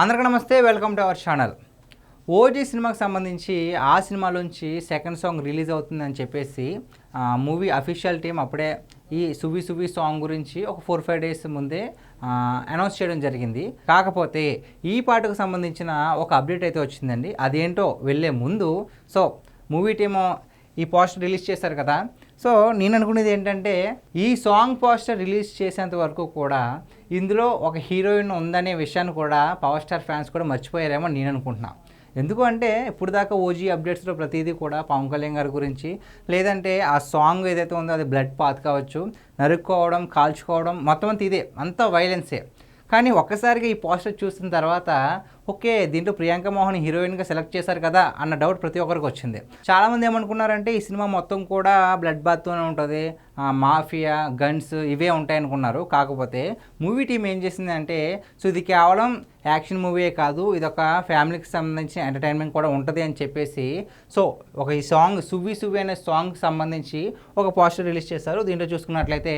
అందరికీ నమస్తే, welcome to our channel. OG సినిమాకి సంబంధించి ఆ సినిమాలోంచి సెకండ్ సాంగ్ రిలీజ్ అవుతుందని చెప్పేసి మూవీ అఫీషియల్ టీం అప్పుడే ఈ సువి సువి సాంగ్ గురించి ఒక 4-5 డేస్ ముందే అనౌన్స్ చేయడం జరిగింది. కాకపోతే ఈ పాటకు సంబంధించిన ఒక అప్డేట్ అయితే వచ్చిందండి. అదేంటో వెళ్ళే ముందు మూవీ టీము ఈ పోస్టర్ రిలీజ్ చేశారు కదా. నేను అనుకునేది ఏంటంటే, ఈ సాంగ్ పోస్టర్ రిలీజ్ చేసేంత వరకు కూడా ఇందులో ఒక హీరోయిన్ ఉందనే విషయాన్ని కూడా పవర్ స్టార్ ఫ్యాన్స్ కూడా మర్చిపోయారేమో నేను అనుకుంటున్నాను. ఎందుకు అంటే, ఇప్పుడు దాకా ఓజీ అప్డేట్స్లో ప్రతిదీ కూడా పవన్ కళ్యాణ్ గారి గురించి, లేదంటే ఆ సాంగ్ ఏదైతే ఉందో అది బ్లడ్ పాత్ కావచ్చు, నరుక్కోవడం, కాల్చుకోవడం, మొత్తం అంతా ఇదే, అంతా వైలెన్సే. కానీ ఒక్కసారిగా ఈ పోస్టర్ చూసిన తర్వాత ఓకే, దీంట్లో ప్రియాంక మోహన్ హీరోయిన్గా సెలెక్ట్ చేశారు కదా అన్న డౌట్ ప్రతి ఒక్కరికి వచ్చింది. చాలామంది ఏమనుకున్నారంటే, ఈ సినిమా మొత్తం కూడా బ్లడ్ బాత్తోనే ఉంటుంది, మాఫియా, గన్స్ ఇవే ఉంటాయనుకున్నారు. కాకపోతే మూవీ టీం ఏం చేసిందంటే, ఇది కేవలం యాక్షన్ మూవీయే కాదు, ఇది ఒక ఫ్యామిలీకి సంబంధించిన ఎంటర్టైన్మెంట్ కూడా ఉంటుంది అని చెప్పేసి ఒక ఈ సాంగ్ సువ్వి సువ్వి అనే సాంగ్కి సంబంధించి ఒక పోస్టర్ రిలీజ్ చేశారు. దీంట్లో చూసుకున్నట్లయితే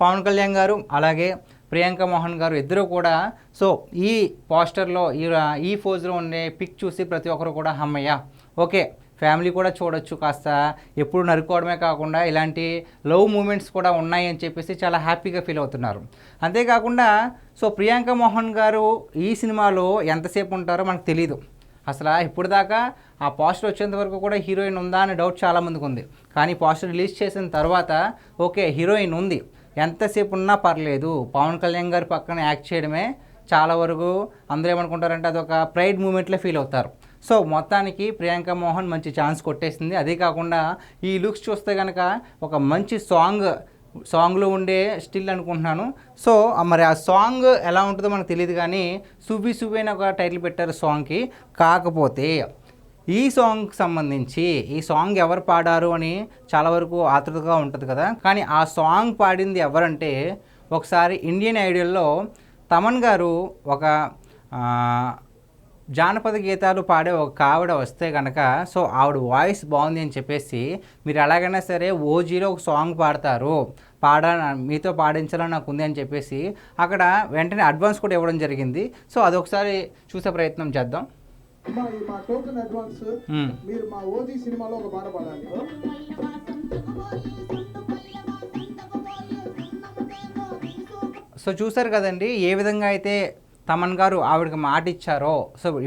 పవన్ కళ్యాణ్ గారు అలాగే ప్రియాంక మోహన్ గారు ఇద్దరు కూడా ఈ పోస్టర్లో ఈ ఫోజులో ఉండే పిక్ చూసి ప్రతి ఒక్కరు కూడా అమ్మయ్య ఓకే, ఫ్యామిలీ కూడా చూడొచ్చు, కాస్త ఎప్పుడు నరుకోవడమే కాకుండా ఇలాంటి లవ్ మూమెంట్స్ కూడా ఉన్నాయి అని చెప్పేసి చాలా హ్యాపీగా ఫీల్ అవుతున్నారు. అంతేకాకుండా ప్రియాంక మోహన్ గారు ఈ సినిమాలో ఎంతసేపు ఉంటారో మనకు తెలీదు. అసలు ఇప్పుడు దాకా ఆ పోస్టర్ వచ్చేంత వరకు కూడా హీరోయిన్ ఉందా అనే డౌట్ చాలామందికి ఉంది. కానీ పోస్టర్ రిలీజ్ చేసిన తర్వాత ఓకే, హీరోయిన్ ఉంది, ఎంతసేపు ఉన్నా పర్లేదు, పవన్ కళ్యాణ్ గారి పక్కన యాక్ట్ చేయడమే చాలా వరకు అందరూ ఏమనుకుంటారంటే అదొక ప్రైడ్ మూమెంట్లో ఫీల్ అవుతారు. మొత్తానికి ప్రియాంక మోహన్ మంచి ఛాన్స్ కొట్టేసింది. అదే కాకుండా ఈ లుక్స్ చూస్తే కనుక ఒక మంచి సాంగ్లో ఉండే స్టిల్ అనుకుంటున్నాను. మరి ఆ సాంగ్ ఎలా ఉంటుందో మనకు తెలియదు, కానీ సువ్వి సువ్వి అని ఒక టైటిల్ పెట్టారు సాంగ్కి. కాకపోతే ఈ సాంగ్కి సంబంధించి ఈ సాంగ్ ఎవరు పాడారు అని చాలా వరకు ఆతృతగా ఉంటుంది కదా. కానీ ఆ సాంగ్ పాడింది ఎవరంటే, ఒకసారి ఇండియన్ ఐడల్లో తమన్ గారు ఒక జానపద గీతాలు పాడే ఒక ఆవిడ వస్తే కనుక ఆవిడ వాయిస్ బాగుంది అని చెప్పేసి, మీరు ఎలాగైనా సరే ఓజీలో ఒక సాంగ్ పాడతారు, మీతో పాడించాలని నాకు ఉంది అని చెప్పేసి అక్కడ వెంటనే అడ్వాన్స్ కూడా ఇవ్వడం జరిగింది. అదొకసారి చూసే ప్రయత్నం చేద్దాం. మా టోకెన్ అడ్వాన్స్ మీరు మా ఓజీ సినిమాలో ఒక పాట పాడాలి. చూసారు కదండి ఏ విధంగా అయితే తమన్ గారు ఆవిడకి మాట ఇచ్చారో.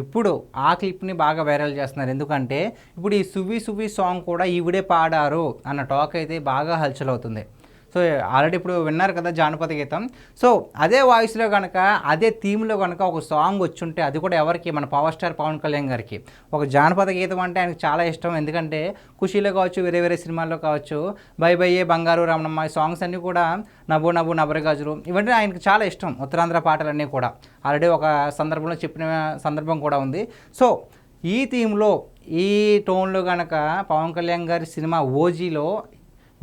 ఇప్పుడు ఆ క్లిప్ని బాగా వైరల్ చేస్తున్నారు. ఎందుకంటే ఇప్పుడు ఈ సువ్వి సువ్వి సాంగ్ కూడా ఈవిడే పాడారు అన్న టాక్ అయితే బాగా హల్చల్ అవుతుంది. ఆల్రెడీ ఇప్పుడు విన్నారు కదా జానపద గీతం. అదే వాయిస్లో కనుక అదే థీమ్లో కనుక ఒక సాంగ్ వచ్చుంటే, అది కూడా ఎవరికి, మన పవర్ స్టార్ పవన్ కళ్యాణ్ గారికి. ఒక జానపద గీతం అంటే ఆయనకు చాలా ఇష్టం. ఎందుకంటే ఖుషీలో కావచ్చు, వేరే వేరే సినిమాల్లో కావచ్చు, బై బయ్యే బంగారు రమణమ్మ ఈ సాంగ్స్ అన్నీ కూడా, నవ్వు నవ్వు నబరగాజులు ఇవన్నీ ఆయనకు చాలా ఇష్టం. ఉత్తరాంధ్ర పాటలన్నీ కూడా ఆల్రెడీ ఒక సందర్భంలో చెప్పిన సందర్భం కూడా ఉంది. ఈ థీమ్లో ఈ టోన్లో కనుక పవన్ కళ్యాణ్ గారి సినిమా ఓజీలో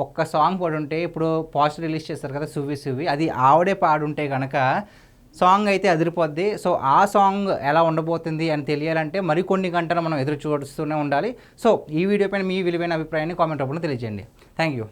ఒక్క సాంగ్ పాడుంటే, ఇప్పుడు పోస్టర్ రిలీజ్ చేస్తారు కదా సువ్వి సువ్వి, అది ఆవిడే పాడుంటే కనుక సాంగ్ అయితే అదిరిపోద్ది. ఆ సాంగ్ ఎలా ఉండబోతుంది అని తెలియాలంటే మరికొన్ని గంటలు మనం ఎదురు చూస్తూనే ఉండాలి. ఈ వీడియో పైన మీ విలువైన అభిప్రాయాన్ని కామెంట్ రూపంలో తెలియజేయండి. Thank you.